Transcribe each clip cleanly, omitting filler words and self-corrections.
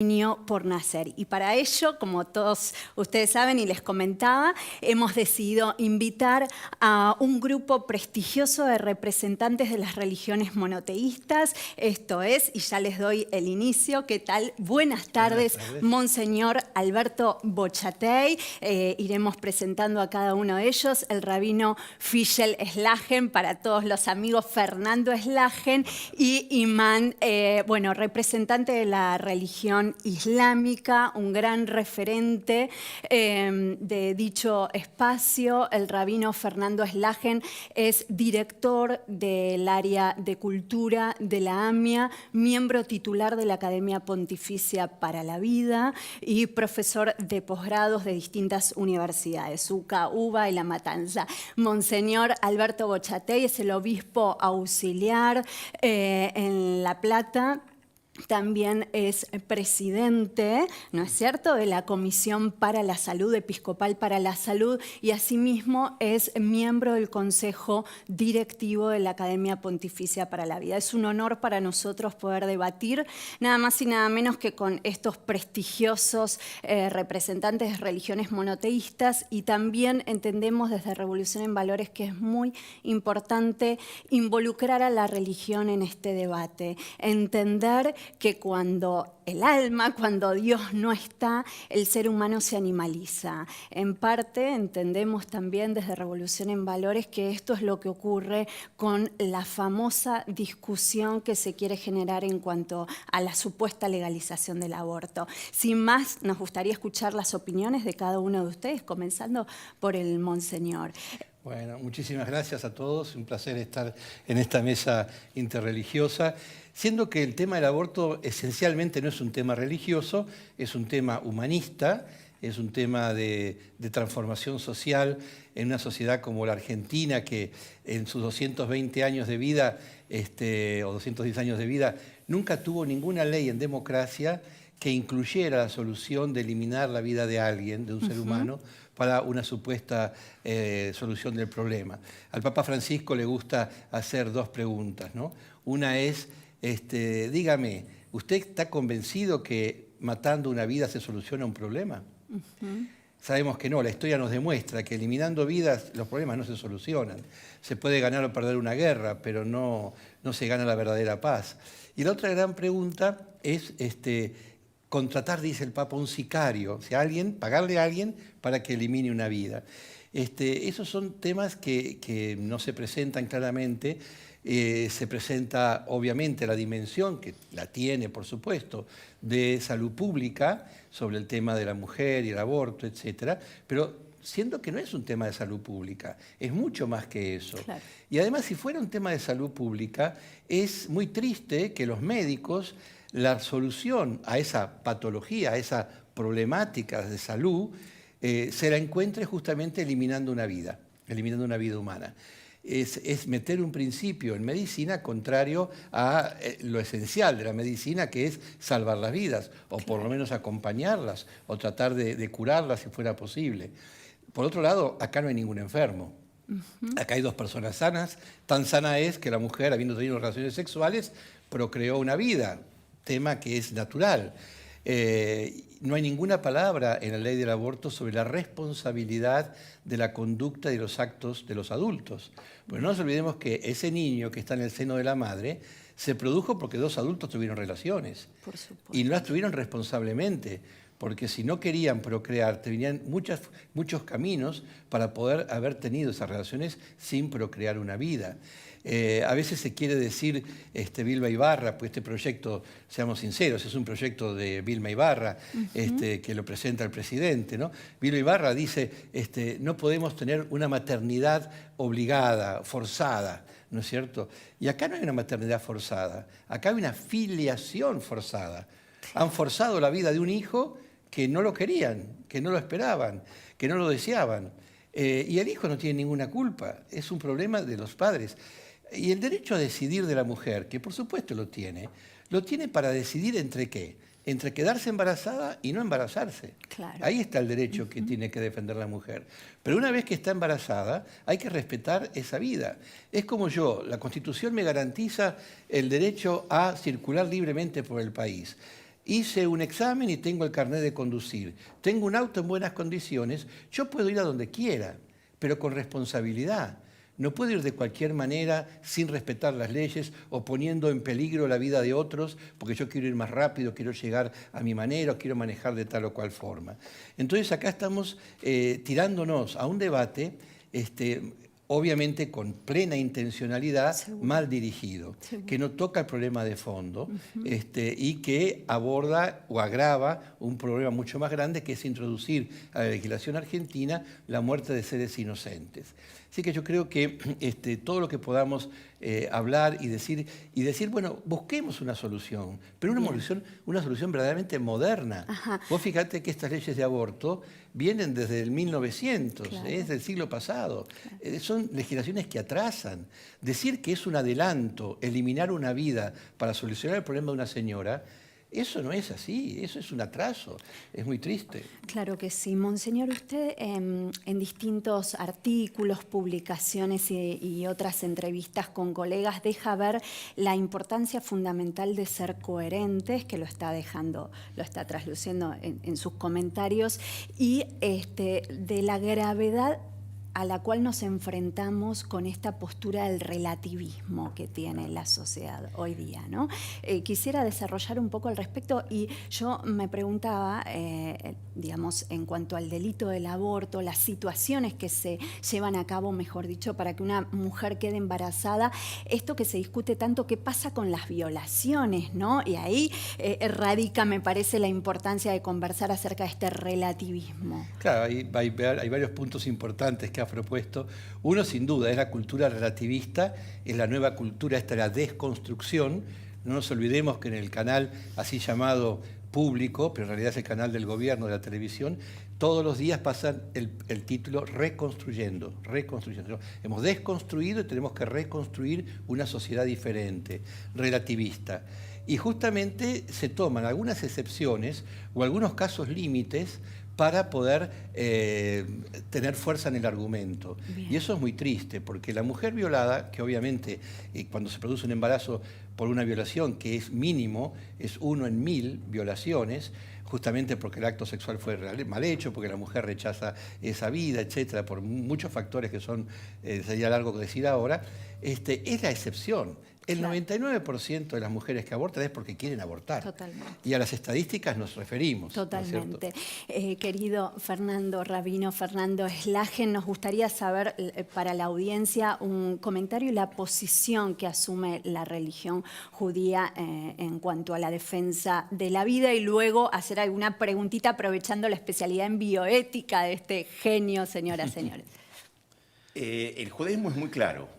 Niño por nacer. Y para ello, como todos ustedes saben y les comentaba, hemos decidido invitar a un grupo prestigioso de representantes de las religiones monoteístas. Esto es, y ya les doy el inicio, ¿qué tal? Buenas tardes, Buenas tardes. Monseñor Alberto Bochatey. Iremos presentando a cada uno de ellos, el rabino Fischel Slagen, para todos los amigos Fernando Slagen, y Imán, representante de la religión islámica, un gran referente de dicho espacio. El rabino Fernando Slagen es director del área de cultura de la AMIA, miembro titular de la Academia Pontificia para la Vida y profesor de posgrados de distintas universidades, UCA, UBA y La Matanza. Monseñor Alberto Bochatey es el obispo auxiliar en La Plata. También es presidente, ¿no es cierto?, de la Comisión para la Salud, Episcopal para la Salud, y asimismo es miembro del Consejo Directivo de la Academia Pontificia para la Vida. Es un honor para nosotros poder debatir nada más y nada menos que con estos prestigiosos representantes de religiones monoteístas, y también entendemos desde Revolución en Valores que es muy importante involucrar a la religión en este debate, entender que cuando el alma, cuando Dios no está, el ser humano se animaliza. En parte entendemos también desde Revolución en Valores que esto es lo que ocurre con la famosa discusión que se quiere generar en cuanto a la supuesta legalización del aborto. Sin más, nos gustaría escuchar las opiniones de cada uno de ustedes, comenzando por el Monseñor. Bueno, muchísimas gracias a todos. Un placer estar en esta mesa interreligiosa, siendo que el tema del aborto esencialmente no es un tema religioso, es un tema humanista, es un tema de transformación social en una sociedad como la Argentina, que en sus 220 años de vida, o 210 años de vida, nunca tuvo ninguna ley en democracia que incluyera la solución de eliminar la vida de alguien, de un ser humano, para una supuesta solución del problema. Al Papa Francisco le gusta hacer dos preguntas, ¿no? Una es, dígame, ¿usted está convencido que matando una vida se soluciona un problema? Sabemos que no, la historia nos demuestra que eliminando vidas los problemas no se solucionan. Se puede ganar o perder una guerra, pero no se gana la verdadera paz. Y la otra gran pregunta es contratar, dice el Papa, un sicario, o sea, pagarle a alguien para que elimine una vida. Esos son temas que no se presentan claramente. Se presenta obviamente la dimensión, que la tiene por supuesto, de salud pública sobre el tema de la mujer y el aborto, etcétera, pero siendo que no es un tema de salud pública, es mucho más que eso. Claro. Y además, si fuera un tema de salud pública, es muy triste que los médicos la solución a esa patología, a esa problemática de salud, se la encuentre justamente eliminando una vida humana. Es meter un principio en medicina contrario a lo esencial de la medicina, que es salvar las vidas, o por lo menos acompañarlas, o tratar de curarlas si fuera posible. Por otro lado, acá no hay ningún enfermo. Acá hay dos personas sanas. Tan sana es que la mujer, habiendo tenido relaciones sexuales, procreó una vida, tema que es natural. No hay ninguna palabra en la ley del aborto sobre la responsabilidad de la conducta y de los actos de los adultos. Pero no nos olvidemos que ese niño que está en el seno de la madre se produjo porque dos adultos tuvieron relaciones. Por supuesto. Y no las tuvieron responsablemente, porque si no querían procrear, tenían muchos caminos para poder haber tenido esas relaciones sin procrear una vida. A veces se quiere decir Vilma Ibarra, pues este proyecto, seamos sinceros, es un proyecto de Vilma Ibarra, que lo presenta el presidente, ¿no? Vilma Ibarra dice, no podemos tener una maternidad obligada, forzada, ¿no es cierto? Y acá no hay una maternidad forzada, acá hay una filiación forzada. Han forzado la vida de un hijo que no lo querían, que no lo esperaban, que no lo deseaban. Y el hijo no tiene ninguna culpa, es un problema de los padres. Y el derecho a decidir de la mujer, que por supuesto lo tiene para decidir entre qué, entre quedarse embarazada y no embarazarse. Claro. Ahí está el derecho que tiene que defender la mujer. Pero una vez que está embarazada, hay que respetar esa vida. Es como yo, la Constitución me garantiza el derecho a circular libremente por el país. hice un examen y tengo el carnet de conducir, tengo un auto en buenas condiciones, yo puedo ir a donde quiera, pero con responsabilidad. No puedo ir de cualquier manera sin respetar las leyes o poniendo en peligro la vida de otros porque yo quiero ir más rápido, quiero llegar a mi manera o quiero manejar de tal o cual forma. Entonces acá estamos tirándonos a un debate obviamente con plena intencionalidad, Seguro. mal dirigido, Seguro. que no toca el problema de fondo y que aborda o agrava un problema mucho más grande, que es introducir a la legislación argentina la muerte de seres inocentes. Así que yo creo que todo lo que podamos hablar y decir, bueno, busquemos una solución, pero una solución verdaderamente moderna. Ajá. Vos fíjate que estas leyes de aborto vienen desde el 1900, Claro. es del siglo pasado. Claro. Son legislaciones que atrasan. Decir que es un adelanto eliminar una vida para solucionar el problema de una señora, eso no es así, eso es un atraso, es muy triste. Claro que sí. Monseñor, usted en distintos artículos, publicaciones y otras entrevistas con colegas deja ver la importancia fundamental de ser coherentes, que lo está trasluciendo en sus comentarios, y de la gravedad a la cual nos enfrentamos con esta postura del relativismo que tiene la sociedad hoy día, ¿no? Quisiera desarrollar un poco al respecto y yo me preguntaba, digamos, en cuanto al delito del aborto, las situaciones que se llevan a cabo, mejor dicho, para que una mujer quede embarazada, esto que se discute tanto, ¿qué pasa con las violaciones, ¿no? Y ahí radica, me parece, la importancia de conversar acerca de este relativismo. Claro, hay varios puntos importantes que ha propuesto. Uno, sin duda, es la cultura relativista, es la nueva cultura, esta es la desconstrucción. No nos olvidemos que en el canal así llamado público, pero en realidad es el canal del gobierno, de la televisión, todos los días pasan el título Reconstruyendo, reconstruyendo. Hemos desconstruido y tenemos que reconstruir una sociedad diferente, relativista. Y justamente se toman algunas excepciones o algunos casos límites para poder tener fuerza en el argumento. Bien. Y eso es muy triste, porque la mujer violada, que obviamente cuando se produce un embarazo por una violación, que es mínimo, es 1 en 1000 violaciones, justamente porque el acto sexual fue mal hecho, porque la mujer rechaza esa vida, etcétera, por muchos factores que sería largo decir ahora, es la excepción. El 99% de las mujeres que abortan es porque quieren abortar. Totalmente. Y a las estadísticas nos referimos. Totalmente. ¿No? Querido Fernando Rabino, Fernando Slagen, nos gustaría saber para la audiencia un comentario y la posición que asume la religión judía en cuanto a la defensa de la vida y luego hacer alguna preguntita aprovechando la especialidad en bioética de este genio, señoras y señores. El judaísmo es muy claro.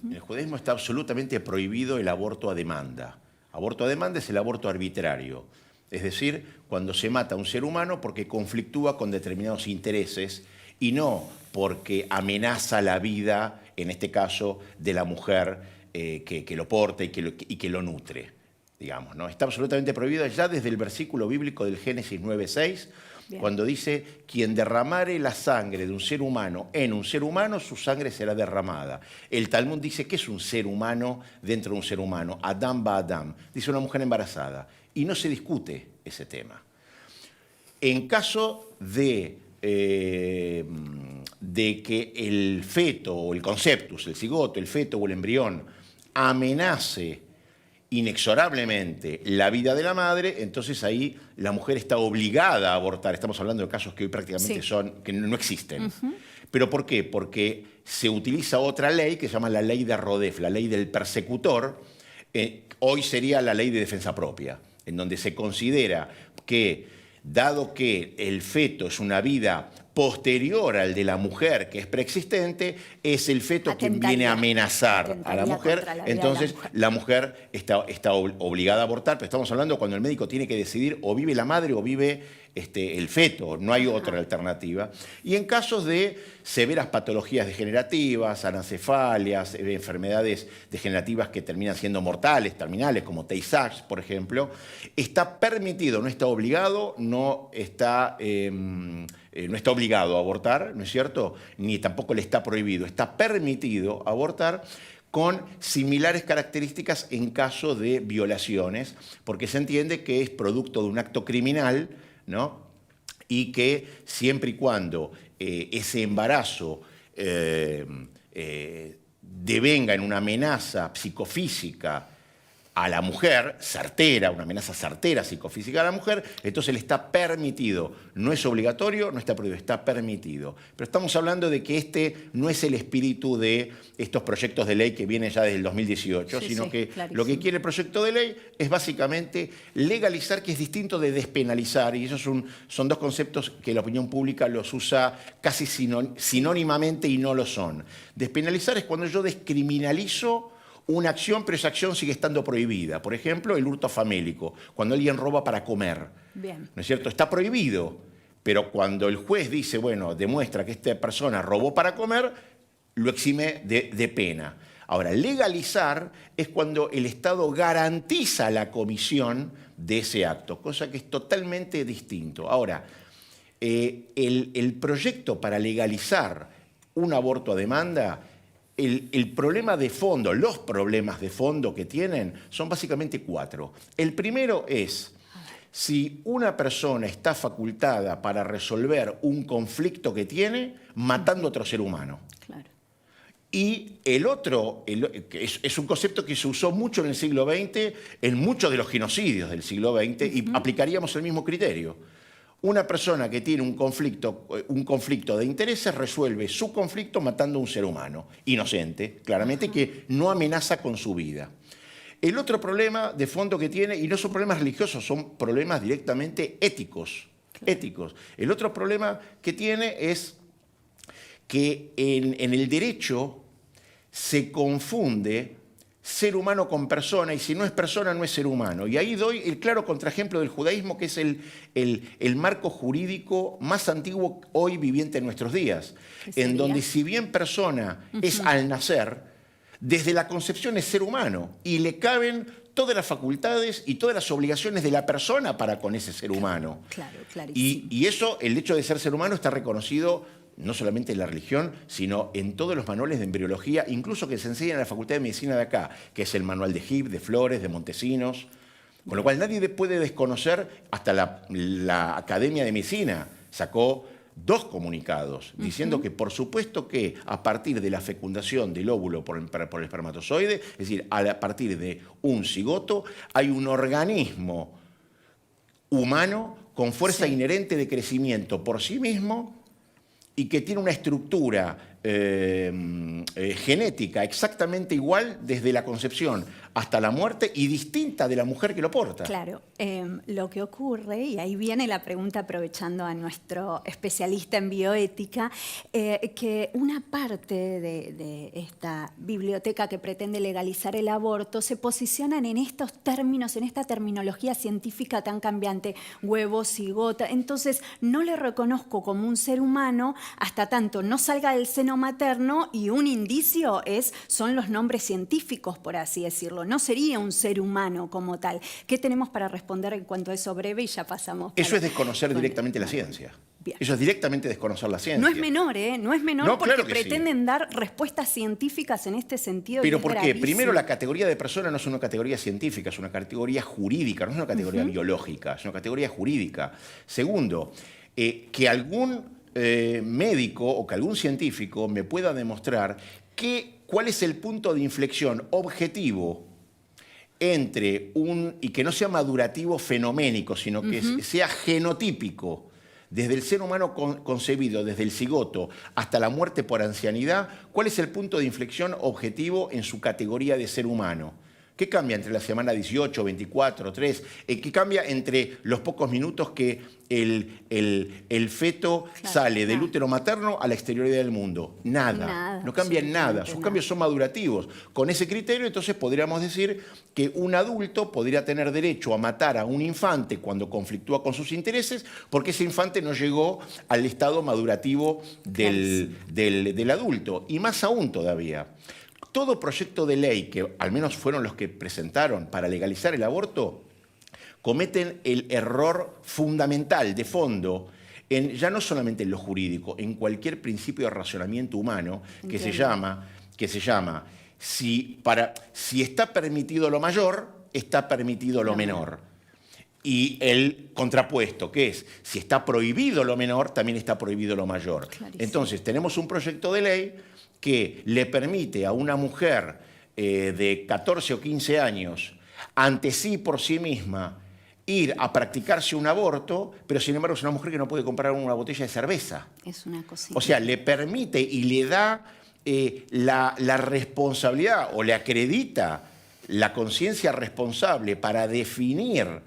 En el judaísmo está absolutamente prohibido el aborto a demanda. Aborto a demanda es el aborto arbitrario, es decir, cuando se mata a un ser humano porque conflictúa con determinados intereses y no porque amenaza la vida, en este caso, de la mujer que lo porta y que lo nutre, digamos, ¿no? Está absolutamente prohibido ya desde el versículo bíblico del Génesis 9:6, cuando dice, quien derramare la sangre de un ser humano en un ser humano, su sangre será derramada. El Talmud dice que es un ser humano dentro de un ser humano, Adam ba Adam, dice una mujer embarazada, y no se discute ese tema. En caso de que el feto o el conceptus, el cigoto, el feto o el embrión amenace inexorablemente la vida de la madre, entonces ahí la mujer está obligada a abortar. Estamos hablando de casos que hoy prácticamente que no existen. ¿Pero por qué? Porque se utiliza otra ley que se llama la ley de Rodef, la ley del persecutor. Hoy sería la ley de defensa propia, en donde se considera que, dado que el feto es una vida posterior al de la mujer, que es preexistente, es el feto quien viene a amenazar a la mujer, entonces la mujer está obligada a abortar, pero estamos hablando cuando el médico tiene que decidir o vive la madre o vive el feto, no hay otra alternativa. Y en casos de severas patologías degenerativas, anencefalias, enfermedades degenerativas que terminan siendo mortales, terminales, como Tay-Sachs, por ejemplo, está permitido, no está obligado, no está obligado a abortar, ¿no es cierto? Ni tampoco le está prohibido, está permitido abortar con similares características en caso de violaciones, porque se entiende que es producto de un acto criminal, ¿no? Y que siempre y cuando ese embarazo devenga en una amenaza psicofísica a la mujer, certera, una amenaza certera psicofísica a la mujer, entonces le está permitido. No es obligatorio, no está prohibido, está permitido. Pero estamos hablando de que este no es el espíritu de estos proyectos de ley que vienen ya desde el 2018, sino que clarísimo. lo que quiere el proyecto de ley es básicamente legalizar, que es distinto de despenalizar, y esos son dos conceptos que la opinión pública los usa casi sinónimamente y no lo son. Despenalizar es cuando yo descriminalizo una acción, pero esa acción sigue estando prohibida. Por ejemplo, el hurto famélico, cuando alguien roba para comer. Bien. ¿No es cierto? Está prohibido, pero cuando el juez dice, bueno, demuestra que esta persona robó para comer, lo exime de pena. Ahora, legalizar es cuando el Estado garantiza la comisión de ese acto, cosa que es totalmente distinto. Ahora, el proyecto para legalizar un aborto a demanda, el problema de fondo, los problemas de fondo que tienen son básicamente 4. El primero es, si una persona está facultada para resolver un conflicto que tiene matando a otro ser humano. Claro. Y el otro, que es un concepto que se usó mucho en el siglo XX, en muchos de los genocidios del siglo XX, y aplicaríamos el mismo criterio. Una persona que tiene un conflicto de intereses resuelve su conflicto matando a un ser humano, inocente, claramente, que no amenaza con su vida. El otro problema de fondo que tiene, y no son problemas religiosos, son problemas directamente éticos. El otro problema que tiene es que en el derecho se confunde ser humano con persona, y si no es persona, no es ser humano. Y ahí doy el claro contraejemplo del judaísmo, que es el marco jurídico más antiguo hoy viviente en nuestros días, en donde si bien persona es al nacer, desde la concepción es ser humano, y le caben todas las facultades y todas las obligaciones de la persona para con ese ser humano. Claro, clarísimo. Y eso, el hecho de ser ser humano, está reconocido no solamente en la religión, sino en todos los manuales de embriología, incluso que se enseñan en la Facultad de Medicina de acá, que es el manual de Hipp, de Flores, de Montesinos, con lo cual nadie puede desconocer, hasta la Academia de Medicina sacó 2 comunicados diciendo que por supuesto que a partir de la fecundación del óvulo por el espermatozoide, es decir, a partir de un cigoto, hay un organismo humano con fuerza inherente de crecimiento por sí mismo, y que tiene una estructura genética exactamente igual desde la concepción hasta la muerte, y distinta de la mujer que lo porta. Claro, lo que ocurre, y ahí viene la pregunta aprovechando a nuestro especialista en bioética, que una parte de esta biblioteca que pretende legalizar el aborto se posicionan en estos términos, en esta terminología científica tan cambiante, huevo, cigota. Entonces, no le reconozco como un ser humano hasta tanto no salga del seno materno, y un indicio son los nombres científicos, por así decirlo. No sería un ser humano como tal. ¿Qué tenemos para responder en cuanto a eso breve? Y ya pasamos. Eso es desconocer directamente la ciencia. Bien. Eso es directamente desconocer la ciencia. No es menor, ¿eh? No es menor, No, porque claro que pretenden dar respuestas científicas en este sentido. ¿Pero y es por qué? gravísimo. Primero, la categoría de persona no es una categoría científica, es una categoría jurídica, no es una categoría biológica, es una categoría jurídica. Segundo, que algún médico o que algún científico me pueda demostrar cuál es el punto de inflexión objetivo entre y que no sea madurativo fenoménico, sino que sea genotípico, desde el ser humano concebido, desde el cigoto hasta la muerte por ancianidad, ¿cuál es el punto de inflexión objetivo en su categoría de ser humano? ¿Qué cambia entre la semana 18, 24, 3? ¿Qué cambia entre los pocos minutos que el feto sale del útero materno a la exterioridad del mundo? Nada. No cambia en nada. Sus cambios son madurativos. Con ese criterio, entonces, podríamos decir que un adulto podría tener derecho a matar a un infante cuando conflictúa con sus intereses, porque ese infante no llegó al estado madurativo del adulto. Y más aún todavía, todo proyecto de ley, que al menos fueron los que presentaron para legalizar el aborto, cometen el error fundamental de fondo, ya no solamente en lo jurídico, en cualquier principio de razonamiento humano que se llama si está permitido lo mayor, está permitido lo menor. Y el contrapuesto, que es, si está prohibido lo menor, también está prohibido lo mayor. Clarísimo. Entonces, tenemos un proyecto de ley que le permite a una mujer de 14 o 15 años, ante sí por sí misma, ir a practicarse un aborto, pero sin embargo es una mujer que no puede comprar una botella de cerveza. Es una cosita. O sea, le permite y le da la responsabilidad o le acredita la conciencia responsable para definir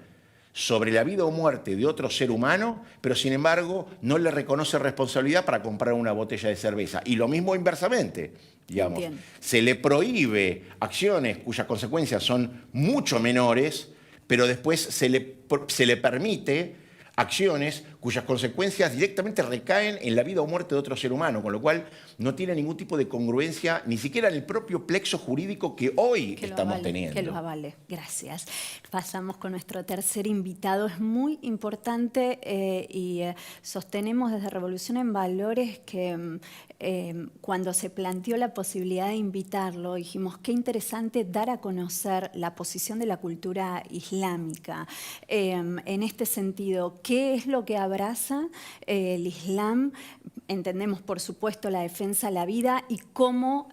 sobre la vida o muerte de otro ser humano, pero sin embargo no le reconoce responsabilidad para comprar una botella de cerveza. Y lo mismo inversamente, digamos. Entiendo. Se le prohíbe acciones cuyas consecuencias son mucho menores, pero después se le permite acciones cuyas consecuencias directamente recaen en la vida o muerte de otro ser humano, con lo cual no tiene ningún tipo de congruencia, ni siquiera en el propio plexo jurídico que hoy estamos teniendo. Que lo avale. Gracias. Pasamos con nuestro tercer invitado. Es muy importante y sostenemos desde Revolución en Valores que cuando se planteó la posibilidad de invitarlo, dijimos qué interesante dar a conocer la posición de la cultura islámica. En este sentido, ¿qué es lo que abraza el Islam? Entendemos, por supuesto, la defensa de la vida y cómo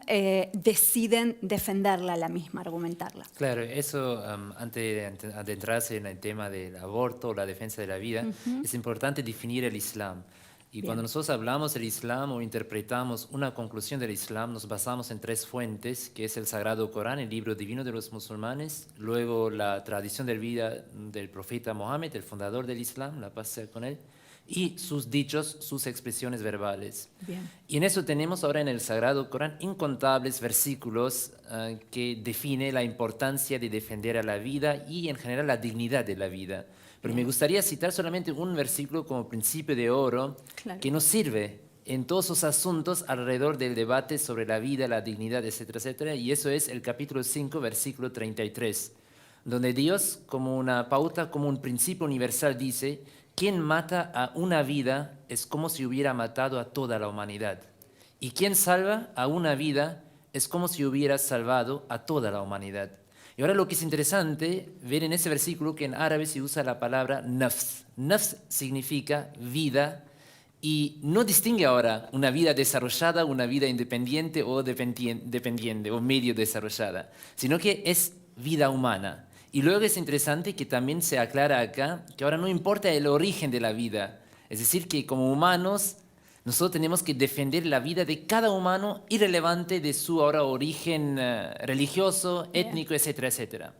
deciden defenderla, la misma, argumentarla. Claro, eso antes de adentrarse en el tema del aborto, la defensa de la vida, es importante definir el Islam. Y Bien. cuando nosotros hablamos del Islam o interpretamos una conclusión del Islam, nos basamos en tres fuentes, que es el Sagrado Corán, el libro divino de los musulmanes, luego la tradición de vida del profeta Mohammed, el fundador del Islam, la paz sea con él, y sus dichos, sus expresiones verbales. Bien. Y en eso tenemos ahora en el Sagrado Corán incontables versículos que definen la importancia de defender a la vida y en general la dignidad de la vida. Pero me gustaría citar solamente un versículo como principio de oro, Claro. que nos sirve en todos los asuntos alrededor del debate sobre la vida, la dignidad, etcétera, etcétera. Y eso es el capítulo 5, versículo 33, donde Dios, como una pauta, como un principio universal, dice: quien mata a una vida es como si hubiera matado a toda la humanidad. Y quien salva a una vida es como si hubiera salvado a toda la humanidad. Y ahora lo que es interesante ver en ese versículo que en árabe se usa la palabra nafs. Nafs significa vida y no distingue ahora una vida desarrollada, una vida independiente o dependiente o medio desarrollada, sino que es vida humana. Y luego es interesante que también se aclara acá que ahora no importa el origen de la vida, es decir, que como humanos nosotros tenemos que defender la vida de cada humano irrelevante de su ahora origen religioso, étnico, etcétera, etcétera.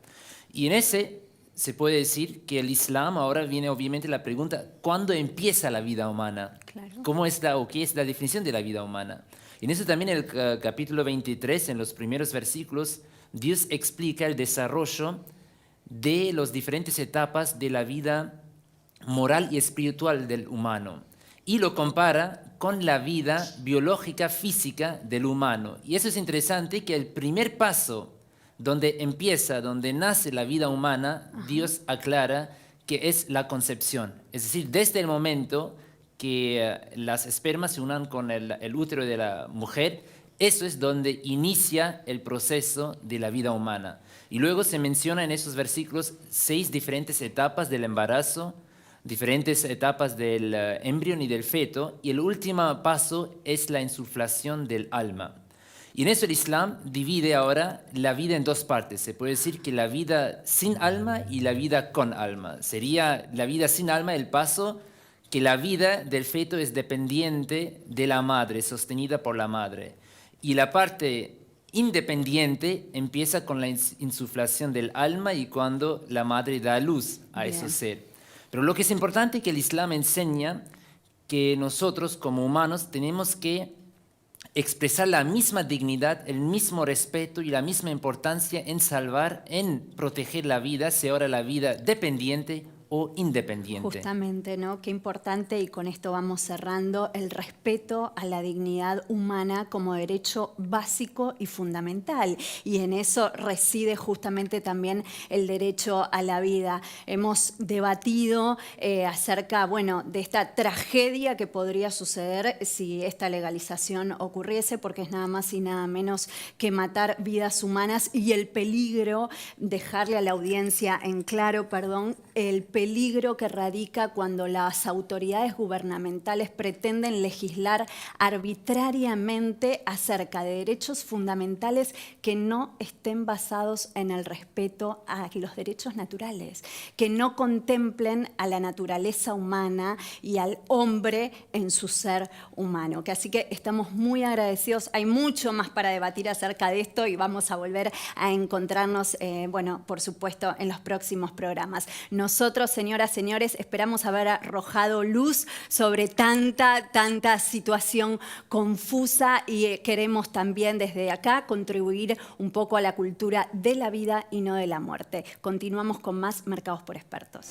Y en ese se puede decir que el Islam ahora viene obviamente la pregunta: ¿cuándo empieza la vida humana? Claro. ¿Cómo es o qué es la definición de la vida humana? Y en eso también el capítulo 23, en los primeros versículos, Dios explica el desarrollo de las diferentes etapas de la vida moral y espiritual del humano. Y lo compara con la vida biológica, física del humano. Y eso es interesante, que el primer paso donde empieza, donde nace la vida humana, Dios aclara que es la concepción. Es decir, desde el momento que las espermas se unan con el útero de la mujer, eso es donde inicia el proceso de la vida humana. Y luego se menciona en esos versículos 6 diferentes etapas del embarazo, diferentes etapas del embrión y del feto, y el último paso es la insuflación del alma. Y en eso el Islam divide ahora la vida en dos partes. Se puede decir que la vida sin alma y la vida con alma. Sería la vida sin alma el paso que la vida del feto es dependiente de la madre, sostenida por la madre. Y la parte independiente empieza con la insuflación del alma y cuando la madre da luz a ese ser. Pero lo que es importante es que el Islam enseña que nosotros como humanos tenemos que expresar la misma dignidad, el mismo respeto y la misma importancia en salvar, en proteger la vida, sea ahora la vida dependiente o independiente. Justamente, ¿no? Qué importante, y con esto vamos cerrando, el respeto a la dignidad humana como derecho básico y fundamental. Y en eso reside justamente también el derecho a la vida. Hemos debatido acerca, bueno, de esta tragedia que podría suceder si esta legalización ocurriese, porque es nada más y nada menos que matar vidas humanas, y el peligro, dejarle a la audiencia en claro, el peligro que radica cuando las autoridades gubernamentales pretenden legislar arbitrariamente acerca de derechos fundamentales que no estén basados en el respeto a los derechos naturales, que no contemplen a la naturaleza humana y al hombre en su ser humano. Así que estamos muy agradecidos. Hay mucho más para debatir acerca de esto y vamos a volver a encontrarnos, bueno, por supuesto, en los próximos programas. Nosotros, señoras, señores, esperamos haber arrojado luz sobre tanta situación confusa y queremos también desde acá contribuir un poco a la cultura de la vida y no de la muerte. Continuamos con más Mercados por Expertos.